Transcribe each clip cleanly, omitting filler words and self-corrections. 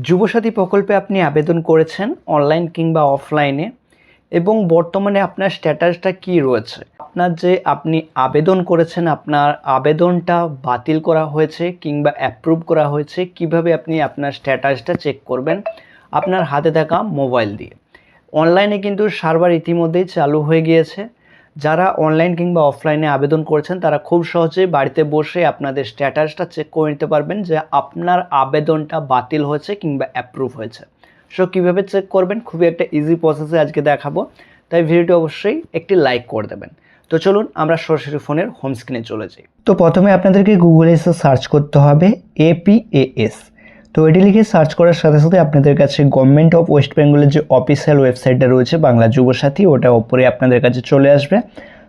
যুবসাথী প্রকল্পে আপনি আবেদন করেছেন অনলাইন কিংবা অফলাইনে এবং বর্তমানে আপনার স্ট্যাটাসটা কি রয়েছে? আপনার যে আপনি আবেদন করেছেন, আপনার আবেদনটা বাতিল করা হয়েছে কিংবা অ্যাপ্রুভ করা হয়েছে, কিভাবে আপনি আপনার স্ট্যাটাসটা চেক করবেন আপনার হাতে থাকা মোবাইল দিয়ে? অনলাইনে কিন্তু সার্ভার ইতিমধ্যেই চালু হয়ে গিয়েছে। যারা অনলাইন কিংবা অফলাইনে আবেদন করেছেন তারা খুব সহজেই বাড়িতে বসে আপনাদের স্ট্যাটাসটা চেক করে নিতে পারবেন যে আপনার আবেদনটা বাতিল হয়েছে কিংবা অ্যাপ্রুভ হয়েছে। সো কীভাবে চেক করবেন, খুবই একটা ইজি প্রসেসে আজকে দেখাবো, তাই ভিডিওটি অবশ্যই একটি লাইক করে দেবেন। তো চলুন আমরা সরাসরি ফোনের হোম স্ক্রিনে চলে যাই। তো প্রথমে আপনাদেরকে গুগলে এসে সার্চ করতে হবে APAS। তো এটি লিখে সার্চ করার সাথে সাথে আপনাদের কাছে গভর্নমেন্ট অফ ওয়েস্ট বেঙ্গলের যে অফিসিয়াল ওয়েবসাইটটা রয়েছে বাংলা যুবসাথী, ওটা ওপরে আপনাদের কাছে চলে আসবে।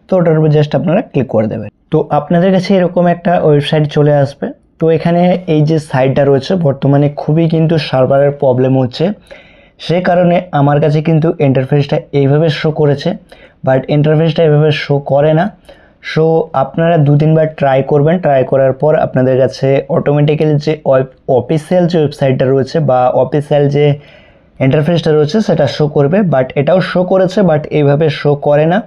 তো ওটার উপর জাস্ট আপনারা ক্লিক করে দেবেন। তো আপনাদের কাছে এরকম একটা ওয়েবসাইট চলে আসবে। তো এখানে এই যে সাইটটা রয়েছে বর্তমানে খুবই কিন্তু সার্ভারের প্রবলেম হচ্ছে, সে কারণে আমার কাছে কিন্তু ইন্টারফেসটা এইভাবে শো করেছে, বাট ইন্টারফেসটা এইভাবে শো করে না। সো আপনারা 2-3 বার ট্রাই করবেন, ট্রাই করার পর আপনাদের কাছে অটোমেটিক্যালি যে অফিসিয়াল যে ওয়েবসাইটটা রয়েছে বা অফিসিয়াল যে ইন্টারফেসটা রয়েছে সেটা শো করবে। বাট এটাও শো করেছে, বাট এইভাবে শো করে না।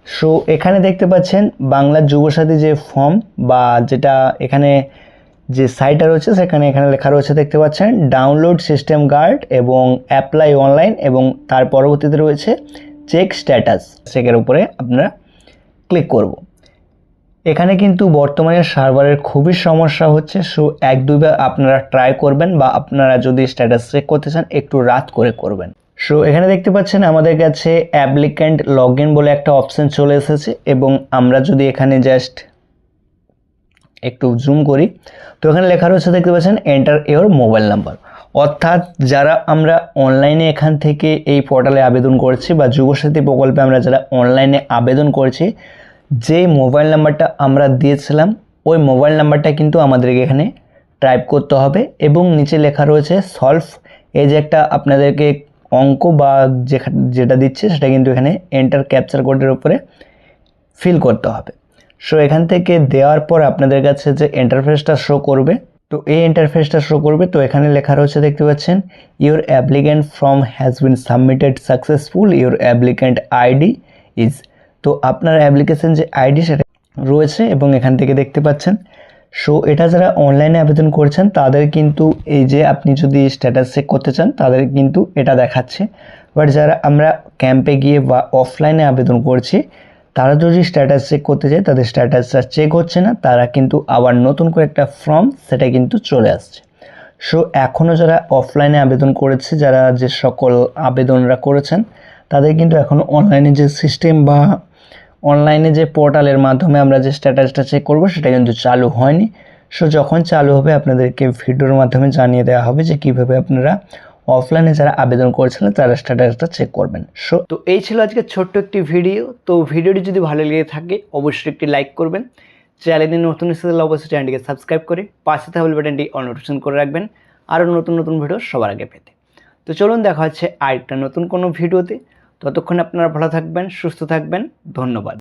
সো এখানে দেখতে পাচ্ছেন বাংলা যুবসাথী যে ফর্ম বা যেটা এখানে যে সাইটটা রয়েছে সেখানে এখানে লেখা রয়েছে, দেখতে পাচ্ছেন ডাউনলোড সিস্টেম গার্ড এবং অ্যাপ্লাই অনলাইন, এবং তার পরবর্তীতে রয়েছে চেক স্ট্যাটাস। চেকের উপরে আপনারা ক্লিক করব। এখানে কিন্তু বর্তমানে সার্ভারের খুবই সমস্যা হচ্ছে। সো 1-2 বার আপনারা ট্রাই করবেন, বা আপনারা যদি স্ট্যাটাস চেক করতে চান একটু রাত করে করবেন। সো এখানে দেখতে পাচ্ছেন আমাদের কাছে অ্যাপ্লিক্যান্ট লগ ইন বলে একটা অপশান চলে এসেছে, এবং আমরা যদি এখানে জাস্ট একটু জুম করি তো এখানে লেখা রয়েছে, দেখতে পাচ্ছেন এন্টার ইওর মোবাইল নাম্বার। অর্থাৎ যারা আমরা অনলাইনে এখান থেকে এই পোর্টালে আবেদন করছি বা যুবসাথী প্রকল্পে আমরা যারা অনলাইনে আবেদন করছি, যে মোবাইল নাম্বারটা আমরা দিয়েছিলাম ওই মোবাইল নাম্বারটা কিন্তু আমাদেরকে এখানে টাইপ করতে হবে, এবং নিচে লেখা রয়েছে সলভ। এই যে একটা আপনাদেরকে অঙ্ক বা যেটা দিচ্ছে সেটা কিন্তু এখানে এন্টার ক্যাপচার কোডের উপরে ফিল করতে হবে। সো এখান থেকে দেওয়ার পর আপনাদের কাছে যে ইন্টারফেসটা শো করবে, তো এই ইন্টারফেসটা শো করবে। তো এখানে লেখা রয়েছে, দেখতে পাচ্ছেন your applicant form has been submitted successful, your applicant ID is. তো আপনার অ্যাপ্লিকেশন যে আইডি সেটা রয়েছে, এবং এখান থেকে দেখতে পাচ্ছেন। সো এটা যারা অনলাইনে আবেদন করছেন তাদের কিন্তু এই যে আপনি যদি স্ট্যাটাস চেক করতে চান তাদের কিন্তু এটা দেখাচ্ছে। বাট যারা আমরা ক্যাম্পে গিয়ে বা অফলাইনে আবেদন করছি তারা যদি স্ট্যাটাস চেক করতে চায় তাদের স্ট্যাটাসটা চেক হচ্ছে না, তারা কিন্তু আবার নতুন করে একটা ফর্ম সেটা কিন্তু চলে আসছে। সো এখনও যারা অফলাইনে আবেদন করেছে, যারা যে সকল আবেদনরা করেছেন তাদের কিন্তু এখনও অনলাইনে যে সিস্টেম বা অনলাইনে যে পোর্টালের মাধ্যমে আমরা যে স্ট্যাটাসটা চেক করব সেটা কিন্তু চালু হয়নি। সো যখন চালু হবে আপনাদেরকে ভিডিওর মাধ্যমে জানিয়ে দেওয়া হবে যে কীভাবে আপনারা অফলাইনে যারা আবেদন করেছিলেন তারা স্ট্যাটাসটা চেক করবেন। সো তো এই ছিল আজকে ছোট্ট একটি ভিডিও। তো ভিডিওটি যদি ভালো লেগে থাকে অবশ্যই একটি লাইক করবেন, চ্যানেলে নতুন এসেলে অবশ্যই চ্যানেলটিকে সাবস্ক্রাইব করে পাশে থাকা বেল বাটনটি অন নোটিফিকেশন করে রাখবেন আরও নতুন নতুন ভিডিও সবার আগে পেতে। তো চলুন দেখা হচ্ছে আরেকটা নতুন কোনো ভিডিওতে। ততক্ষণ আপনারা ভালো থাকবেন, সুস্থ থাকবেন। ধন্যবাদ।